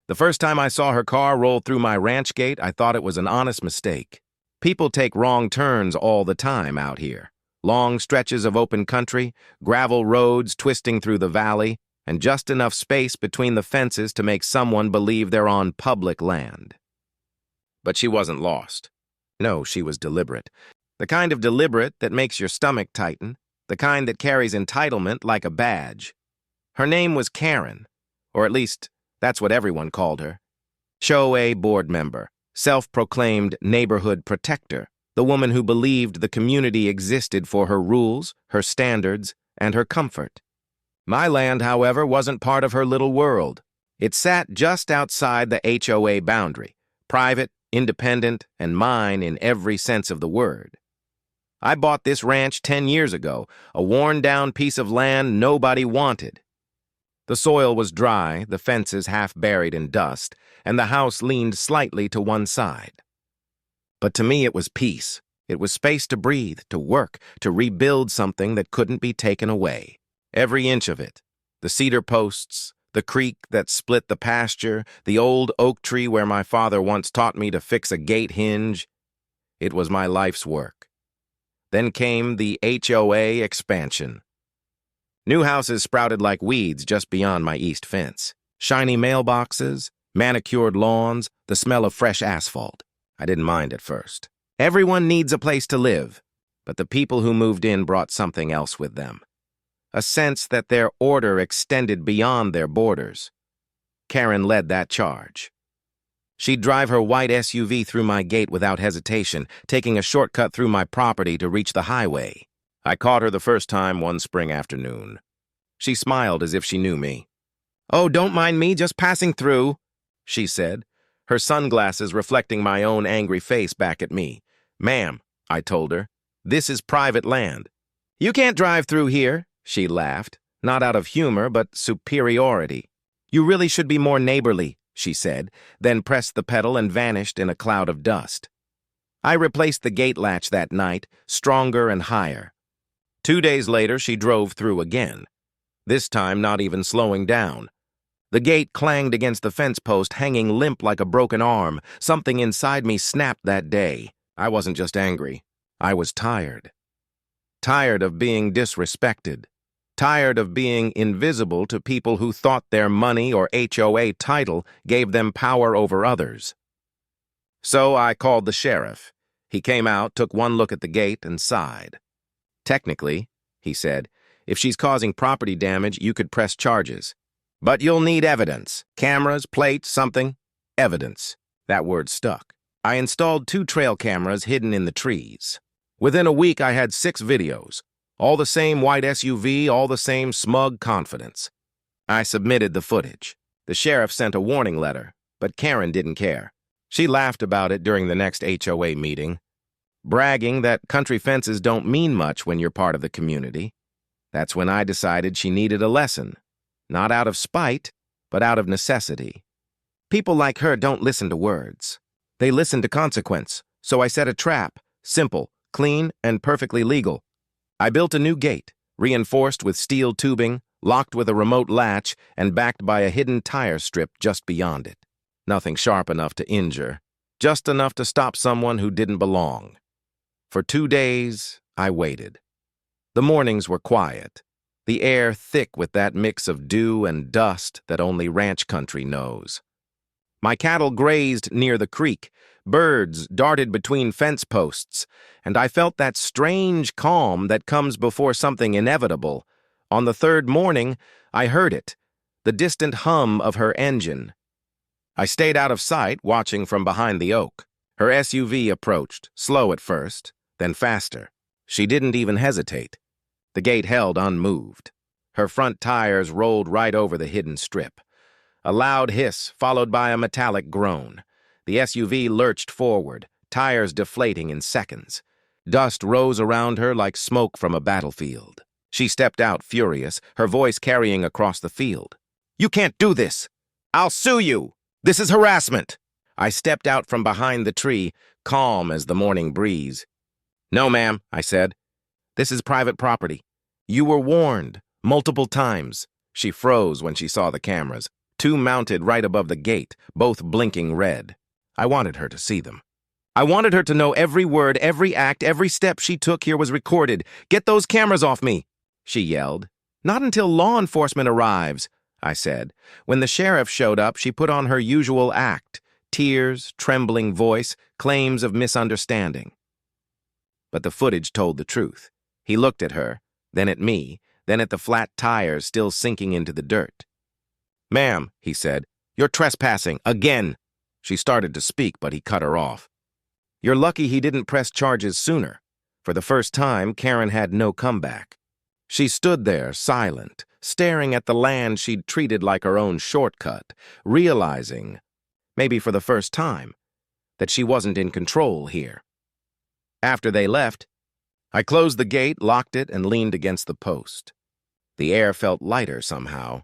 The first time I saw her car roll through my ranch gate, I thought it was an honest mistake. People take wrong turns all the time out here. Long stretches of open country, gravel roads twisting through the valley, and just enough space between the fences to make someone believe they're on public land. But she wasn't lost. No, she was deliberate. The kind of deliberate that makes your stomach tighten, the kind that carries entitlement like a badge. Her name was Karen, or at least that's what everyone called her. Show board member, self-proclaimed neighborhood protector, the woman who believed the community existed for her rules, her standards, and her comfort. My land, however, wasn't part of her little world. It sat just outside the HOA boundary, private, independent, and mine in every sense of the word. I bought this ranch 10 years ago, a worn-down piece of land nobody wanted. The soil was dry, the fences half buried in dust, and the house leaned slightly to one side. But to me it was peace. It was space to breathe, to work, to rebuild something that couldn't be taken away. Every inch of it. The cedar posts, the creek that split the pasture, the old oak tree where my father once taught me to fix a gate hinge. It was my life's work. Then came the HOA expansion. New houses sprouted like weeds just beyond my east fence. Shiny mailboxes, manicured lawns, the smell of fresh asphalt. I didn't mind at first. Everyone needs a place to live, but the people who moved in brought something else with them. A sense that their order extended beyond their borders. Karen led that charge. She'd drive her white SUV through my gate without hesitation, taking a shortcut through my property to reach the highway. I caught her the first time one spring afternoon. She smiled as if she knew me. "Oh, don't mind me, just passing through," she said, her sunglasses reflecting my own angry face back at me. "Ma'am," I told her, "this is private land." "You can't drive through here," she laughed, not out of humor but superiority. "You really should be more neighborly," she said, then pressed the pedal and vanished in a cloud of dust. I replaced the gate latch that night, stronger and higher. 2 days later, she drove through again, this time not even slowing down. The gate clanged against the fence post, hanging limp like a broken arm. Something inside me snapped that day. I wasn't just angry. I was tired. Tired of being disrespected. Tired of being invisible to people who thought their money or HOA title gave them power over others. So I called the sheriff. He came out, took one look at the gate, and sighed. "Technically," he said, "if she's causing property damage, you could press charges. But you'll need evidence. Cameras, plates, something. Evidence." That word stuck. I installed 2 trail cameras hidden in the trees. Within a week, I had 6 videos. All the same white SUV, all the same smug confidence. I submitted the footage. The sheriff sent a warning letter, but Karen didn't care. She laughed about it during the next HOA meeting, bragging that country fences don't mean much when you're part of the community. That's when I decided she needed a lesson. Not out of spite, but out of necessity. People like her don't listen to words. They listen to consequence. So I set a trap, simple, clean, and perfectly legal. I built a new gate, reinforced with steel tubing, locked with a remote latch, and backed by a hidden tire strip just beyond it. Nothing sharp enough to injure, just enough to stop someone who didn't belong. For 2 days, I waited. The mornings were quiet, the air thick with that mix of dew and dust that only ranch country knows. My cattle grazed near the creek, birds darted between fence posts, and I felt that strange calm that comes before something inevitable. On the 3rd morning, I heard it, the distant hum of her engine. I stayed out of sight, watching from behind the oak. Her SUV approached, slow at first, then faster. She didn't even hesitate. The gate held unmoved. Her front tires rolled right over the hidden strip. A loud hiss, followed by a metallic groan. The SUV lurched forward, tires deflating in seconds. Dust rose around her like smoke from a battlefield. She stepped out furious, her voice carrying across the field. "You can't do this! I'll sue you! This is harassment!" I stepped out from behind the tree, calm as the morning breeze. "No, ma'am," I said. "This is private property. You were warned, multiple times." She froze when she saw the cameras. two mounted right above the gate, both blinking red. I wanted her to see them. I wanted her to know every word, every act, every step she took here was recorded. "Get those cameras off me," she yelled. "Not until law enforcement arrives," I said. When the sheriff showed up, she put on her usual act: tears, trembling voice, claims of misunderstanding. But the footage told the truth. He looked at her, then at me, then at the flat tires still sinking into the dirt. "Ma'am," he said, "you're trespassing, again." She started to speak, but he cut her off. You're lucky he didn't press charges sooner. For the first time, Karen had no comeback. She stood there, silent, staring at the land she'd treated like her own shortcut, realizing, maybe for the first time, that she wasn't in control here. After they left, I closed the gate, locked it, and leaned against the post. The air felt lighter somehow,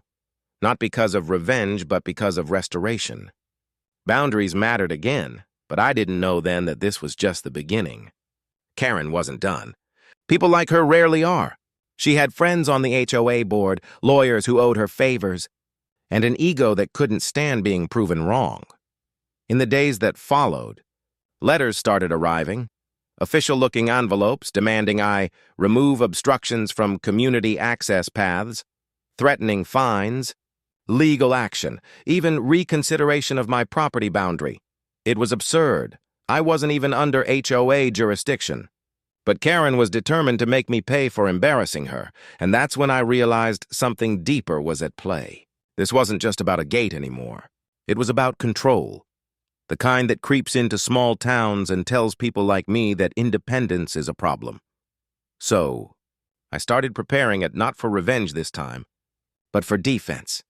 not because of revenge, but because of restoration. Boundaries mattered again, but I didn't know then that this was just the beginning. Karen wasn't done. People like her rarely are. She had friends on the HOA board, lawyers who owed her favors, and an ego that couldn't stand being proven wrong. In the days that followed, letters started arriving, official-looking envelopes demanding I remove obstructions from community access paths, threatening fines, legal action, even reconsideration of my property boundary. It was absurd. I wasn't even under HOA jurisdiction. But Karen was determined to make me pay for embarrassing her, and that's when I realized something deeper was at play. This wasn't just about a gate anymore. It was about control. The kind that creeps into small towns and tells people like me that independence is a problem. So, I started preparing it not for revenge this time, but for defense.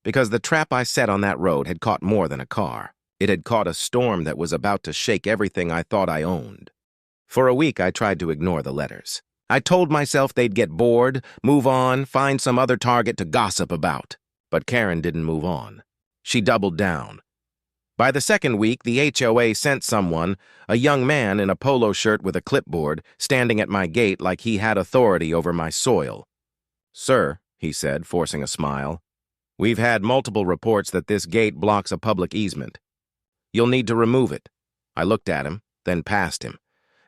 Because the trap I set on that road had caught more than a car. It had caught a storm that was about to shake everything I thought I owned. For a week, I tried to ignore the letters. I told myself they'd get bored, move on, find some other target to gossip about. But Karen didn't move on. She doubled down. By the second week, the HOA sent someone, a young man in a polo shirt with a clipboard, standing at my gate like he had authority over my soil. "Sir," he said, forcing a smile, "we've had multiple reports that this gate blocks a public easement. You'll need to remove it." I looked at him, then past him.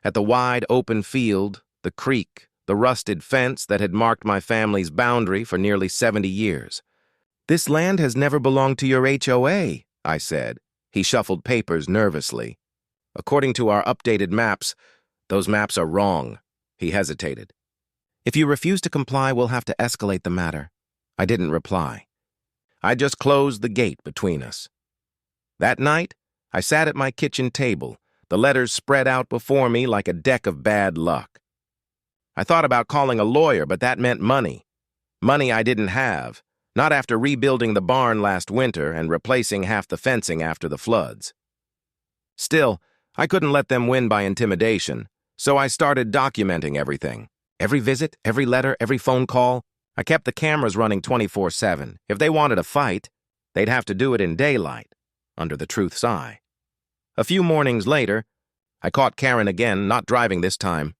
At the wide open field, the creek, the rusted fence that had marked my family's boundary for nearly 70 years. "This land has never belonged to your HOA, I said. He shuffled papers nervously. "According to our updated maps, those maps are wrong." He hesitated. "If you refuse to comply, we'll have to escalate the matter." I didn't reply. I just closed the gate between us. That night, I sat at my kitchen table, the letters spread out before me like a deck of bad luck. I thought about calling a lawyer, but that meant money. Money I didn't have, not after rebuilding the barn last winter and replacing half the fencing after the floods. Still, I couldn't let them win by intimidation, so I started documenting everything. Every visit, every letter, every phone call. I kept the cameras running 24/7. If they wanted a fight, they'd have to do it in daylight, under the truth's eye. A few mornings later, I caught Karen again, not driving this time,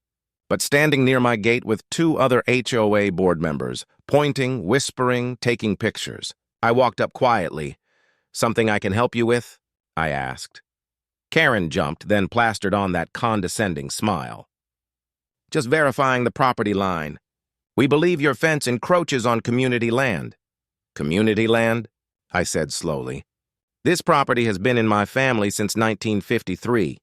but standing near my gate with two other HOA board members, pointing, whispering, taking pictures. I walked up quietly. "Something I can help you with?" I asked. Karen jumped, then plastered on that condescending smile. "Just verifying the property line. We believe your fence encroaches on community land." "Community land?" I said slowly. "This property has been in my family since 1953.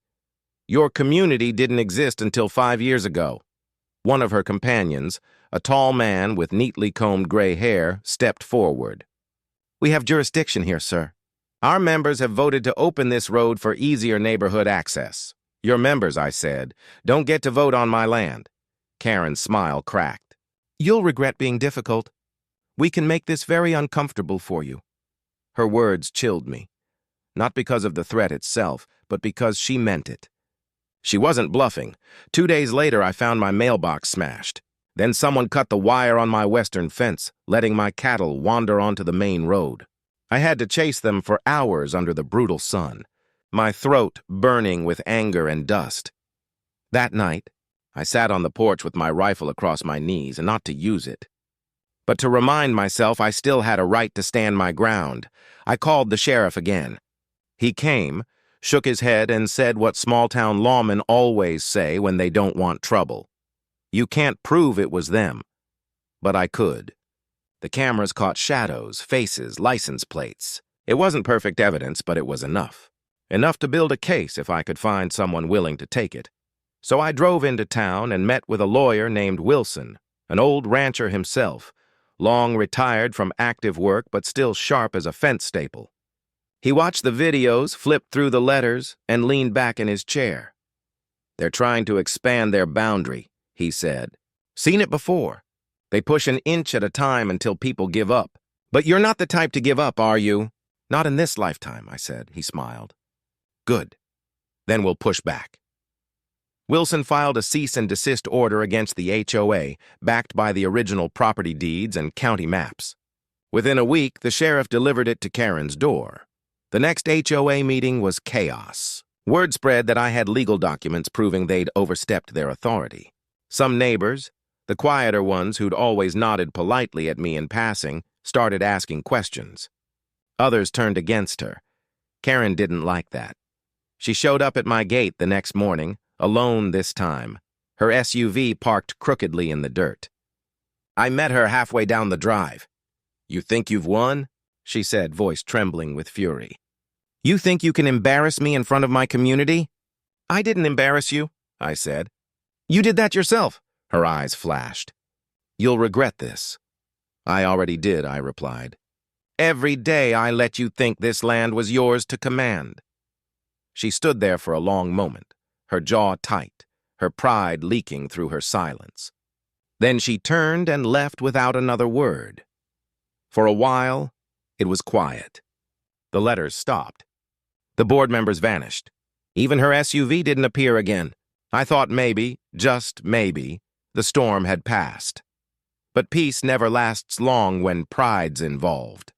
Your community didn't exist until 5 years ago." One of her companions, a tall man with neatly combed gray hair, stepped forward. "We have jurisdiction here, sir. Our members have voted to open this road for easier neighborhood access." "Your members," I said, "don't get to vote on my land." Karen's smile cracked. "You'll regret being difficult. We can make this very uncomfortable for you." Her words chilled me, not because of the threat itself, but because she meant it. She wasn't bluffing. 2 days later, I found my mailbox smashed. Then someone cut the wire on my western fence, letting my cattle wander onto the main road. I had to chase them for hours under the brutal sun, my throat burning with anger and dust. That night, I sat on the porch with my rifle across my knees, and not to use it, But to remind myself I still had a right to stand my ground, I called the sheriff again. He came, shook his head, and said what small-town lawmen always say when they don't want trouble. You can't prove it was them. But I could. The cameras caught shadows, faces, license plates. It wasn't perfect evidence, but it was enough. Enough to build a case if I could find someone willing to take it. So I drove into town and met with a lawyer named Wilson, an old rancher himself, long retired from active work but still sharp as a fence staple. He watched the videos, flipped through the letters, and leaned back in his chair. They're trying to expand their boundary, he said. Seen it before. They push an inch at a time until people give up. But you're not the type to give up, are you? Not in this lifetime, I said. He smiled. Good. Then we'll push back. Wilson filed a cease and desist order against the HOA, backed by the original property deeds and county maps. Within a week, the sheriff delivered it to Karen's door. The next HOA meeting was chaos. Word spread that I had legal documents proving they'd overstepped their authority. Some neighbors, the quieter ones who'd always nodded politely at me in passing, started asking questions. Others turned against her. Karen didn't like that. She showed up at my gate the next morning, alone this time, her SUV parked crookedly in the dirt. I met her halfway down the drive. You think you've won? She said, voice trembling with fury. You think you can embarrass me in front of my community? I didn't embarrass you, I said. You did that yourself, her eyes flashed. You'll regret this. I already did, I replied. Every day I let you think this land was yours to command. She stood there for a long moment, her jaw tight, her pride leaking through her silence. Then she turned and left without another word. For a while, it was quiet. The letters stopped. The board members vanished. Even her SUV didn't appear again. I thought maybe, just maybe, the storm had passed. But peace never lasts long when pride's involved.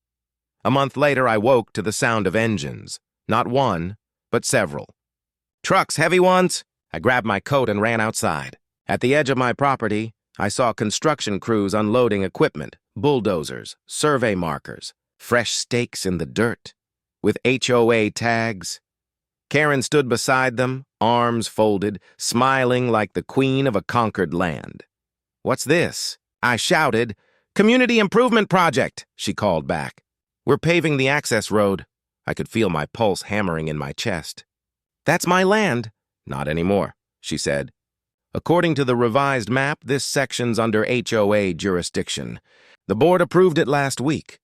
A month later, I woke to the sound of engines. Not one, but several. Trucks, heavy ones? I grabbed my coat and ran outside. At the edge of my property, I saw construction crews unloading equipment, bulldozers, survey markers, fresh stakes in the dirt, with HOA tags. Karen stood beside them, arms folded, smiling like the queen of a conquered land. What's this? I shouted. Community Improvement Project, she called back. We're paving the access road. I could feel my pulse hammering in my chest. That's my land. Not anymore, she said. According to the revised map, this section's under HOA jurisdiction. The board approved it last week.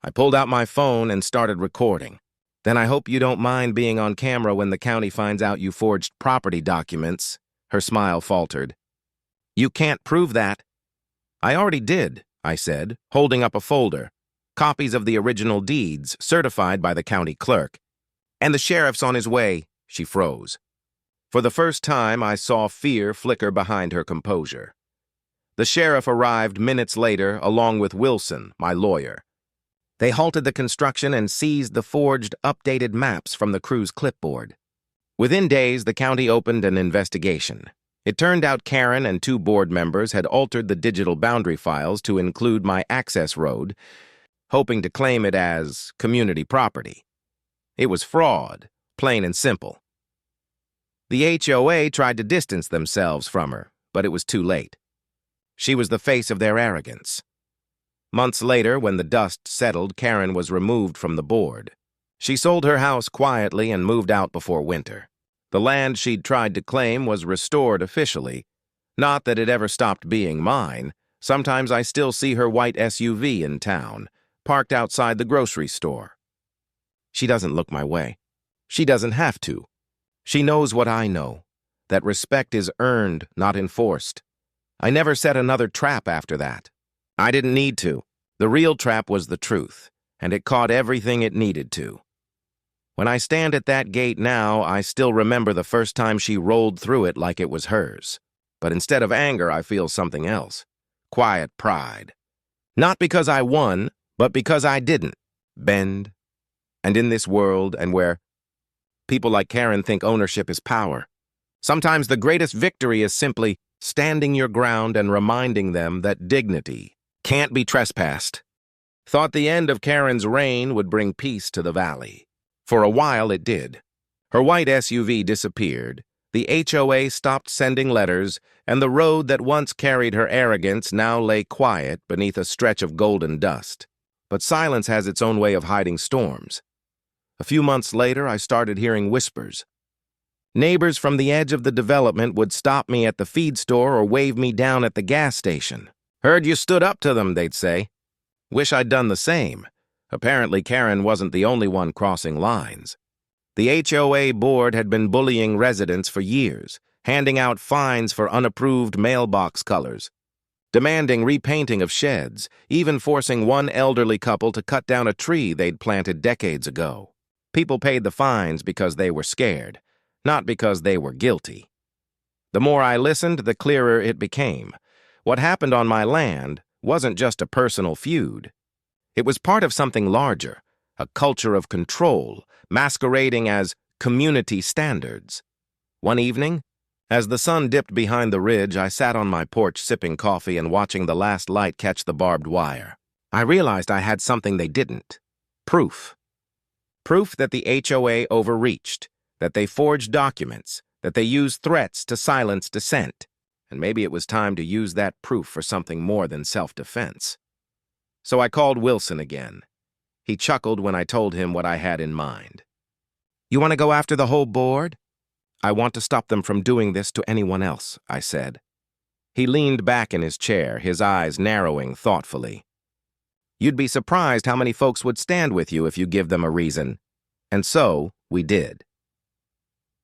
I pulled out my phone and started recording. Then I hope you don't mind being on camera when the county finds out you forged property documents, her smile faltered. You can't prove that. I already did, I said, holding up a folder. Copies of the original deeds, certified by the county clerk. And the sheriff's on his way, she froze. For the first time, I saw fear flicker behind her composure. The sheriff arrived minutes later, along with Wilson, my lawyer. They halted the construction and seized the forged, updated maps from the crew's clipboard. Within days, the county opened an investigation. It turned out Karen and 2 board members had altered the digital boundary files to include my access road, hoping to claim it as community property. It was fraud, plain and simple. The HOA tried to distance themselves from her, but it was too late. She was the face of their arrogance. Months later, when the dust settled, Karen was removed from the board. She sold her house quietly and moved out before winter. The land she'd tried to claim was restored officially. Not that it ever stopped being mine. Sometimes I still see her white SUV in town, parked outside the grocery store. She doesn't look my way. She doesn't have to. She knows what I know, that respect is earned, not enforced. I never set another trap after that. I didn't need to. The real trap was the truth, and it caught everything it needed to. When I stand at that gate now, I still remember the first time she rolled through it like it was hers. But instead of anger, I feel something else. Quiet pride. Not because I won, but because I didn't bend. And in this world, and where people like Karen think ownership is power, sometimes the greatest victory is simply standing your ground and reminding them that dignity Can't be trespassed. Thought the end of Karen's reign would bring peace to the valley. For a while it did. Her white SUV disappeared, the HOA stopped sending letters, and the road that once carried her arrogance now lay quiet beneath a stretch of golden dust. But silence has its own way of hiding storms. A few months later, I started hearing whispers. Neighbors from the edge of the development would stop me at the feed store or wave me down at the gas station. "Heard you stood up to them," they'd say. Wish I'd done the same. Apparently, Karen wasn't the only one crossing lines. The HOA board had been bullying residents for years, handing out fines for unapproved mailbox colors, demanding repainting of sheds, even forcing one elderly couple to cut down a tree they'd planted decades ago. People paid the fines because they were scared, not because they were guilty. The more I listened, the clearer it became. What happened on my land wasn't just a personal feud. It was part of something larger, a culture of control, masquerading as community standards. One evening, as the sun dipped behind the ridge, I sat on my porch sipping coffee and watching the last light catch the barbed wire. I realized I had something they didn't. Proof. Proof that the HOA overreached, that they forged documents, that they used threats to silence dissent. And maybe it was time to use that proof for something more than self-defense. So I called Wilson again. He chuckled when I told him what I had in mind. "You want to go after the whole board?" "I want to stop them from doing this to anyone else," I said. He leaned back in his chair, his eyes narrowing thoughtfully. "You'd be surprised how many folks would stand with you if you give them a reason." And so we did.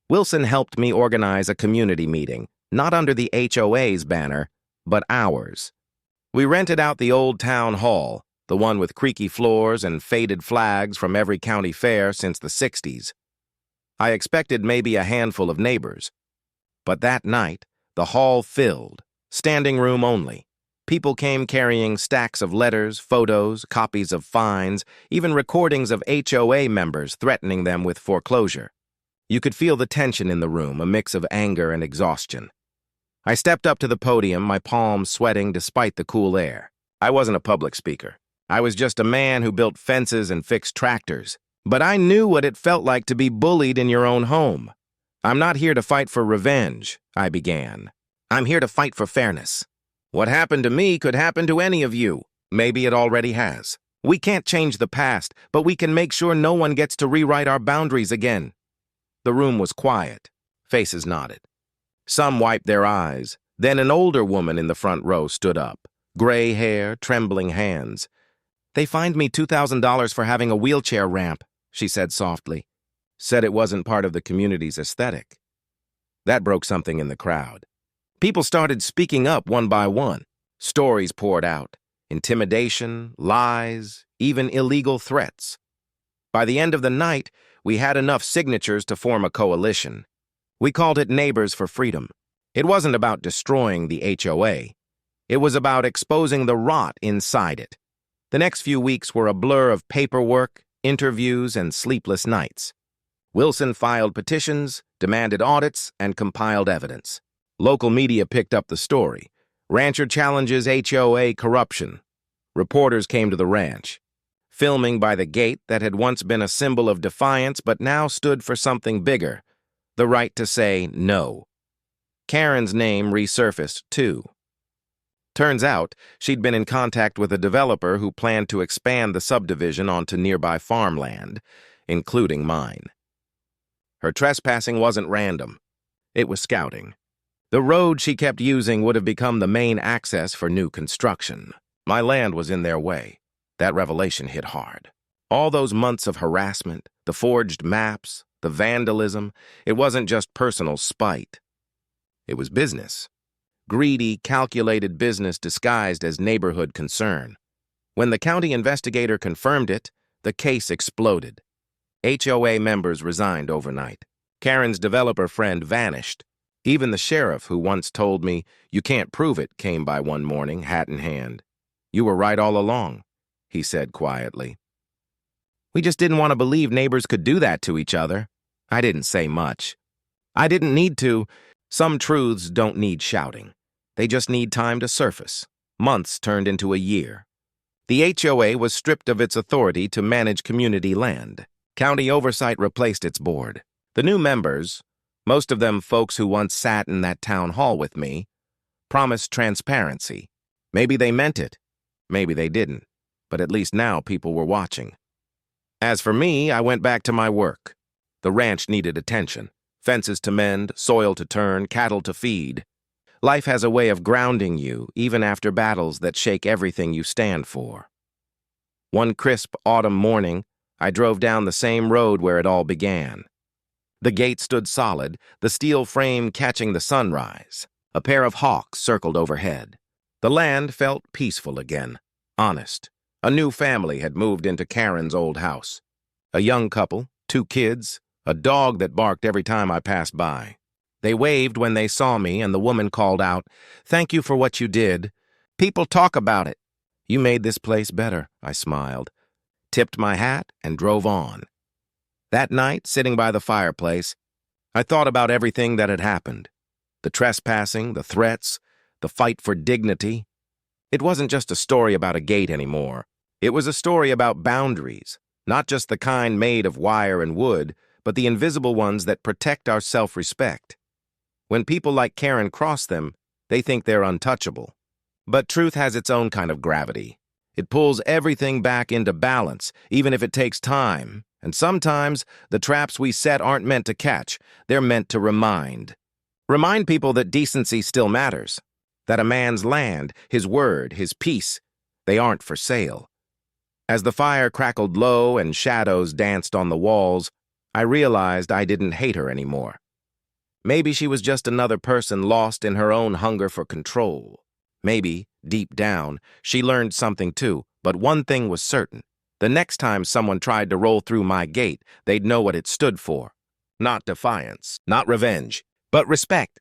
Wilson helped me organize a community meeting, not under the HOA's banner, but ours. We rented out the old town hall, the one with creaky floors and faded flags from every county fair since the 60s. I expected maybe a handful of neighbors. But that night, the hall filled, standing room only. People came carrying stacks of letters, photos, copies of fines, even recordings of HOA members threatening them with foreclosure. You could feel the tension in the room, a mix of anger and exhaustion. I stepped up to the podium, my palms sweating despite the cool air. I wasn't a public speaker. I was just a man who built fences and fixed tractors. But I knew what it felt like to be bullied in your own home. "I'm not here to fight for revenge," I began. "I'm here to fight for fairness. What happened to me could happen to any of you. Maybe it already has. We can't change the past, but we can make sure no one gets to rewrite our boundaries again." The room was quiet. Faces nodded. Some wiped their eyes. Then an older woman in the front row stood up. Gray hair, trembling hands. "They fined me $2,000 for having a wheelchair ramp," she said softly. Said it wasn't part of the community's aesthetic. That broke something in the crowd. People started speaking up one by one. Stories poured out. Intimidation, lies, even illegal threats. By the end of the night, we had enough signatures to form a coalition. We called it Neighbors for Freedom. It wasn't about destroying the HOA. It was about exposing the rot inside it. The next few weeks were a blur of paperwork, interviews, and sleepless nights. Wilson filed petitions, demanded audits, and compiled evidence. Local media picked up the story. Rancher challenges HOA corruption. Reporters came to the ranch, filming by the gate that had once been a symbol of defiance but now stood for something bigger, the right to say no. Karen's name resurfaced, too. Turns out, she'd been in contact with a developer who planned to expand the subdivision onto nearby farmland, including mine. Her trespassing wasn't random. It was scouting. The road she kept using would have become the main access for new construction. My land was in their way. That revelation hit hard. All those months of harassment, the forged maps, the vandalism, it wasn't just personal spite. It was business. Greedy, calculated business disguised as neighborhood concern. When the county investigator confirmed it, the case exploded. HOA members resigned overnight. Karen's developer friend vanished. Even the sheriff, who once told me, "You can't prove it," came by one morning, hat in hand. "You were right all along," he said quietly. "We just didn't want to believe neighbors could do that to each other." I didn't say much. I didn't need to. Some truths don't need shouting. They just need time to surface. Months turned into a year. The HOA was stripped of its authority to manage community land. County oversight replaced its board. The new members, most of them folks who once sat in that town hall with me, promised transparency. Maybe they meant it. Maybe they didn't. But at least now people were watching. As for me, I went back to my work. The ranch needed attention. Fences to mend, soil to turn, cattle to feed. Life has a way of grounding you, even after battles that shake everything you stand for. One crisp autumn morning, I drove down the same road where it all began. The gate stood solid, the steel frame catching the sunrise. A pair of hawks circled overhead. The land felt peaceful again, honest. A new family had moved into Karen's old house. A young couple, 2 kids, a dog that barked every time I passed by. They waved when they saw me, and the woman called out, "Thank you for what you did. People talk about it." "You made this place better," I smiled, tipped my hat, and drove on. That night, sitting by the fireplace, I thought about everything that had happened. The trespassing, the threats, the fight for dignity. It wasn't just a story about a gate anymore. It was a story about boundaries, not just the kind made of wire and wood, but the invisible ones that protect our self-respect. When people like Karen cross them, they think they're untouchable. But truth has its own kind of gravity. It pulls everything back into balance, even if it takes time. And sometimes, the traps we set aren't meant to catch. They're meant to remind. Remind people that decency still matters. That a man's land, his word, his peace, they aren't for sale. As the fire crackled low and shadows danced on the walls, I realized I didn't hate her anymore. Maybe she was just another person lost in her own hunger for control. Maybe, deep down, she learned something too, but one thing was certain. The next time someone tried to roll through my gate, they'd know what it stood for. Not defiance, not revenge, but respect.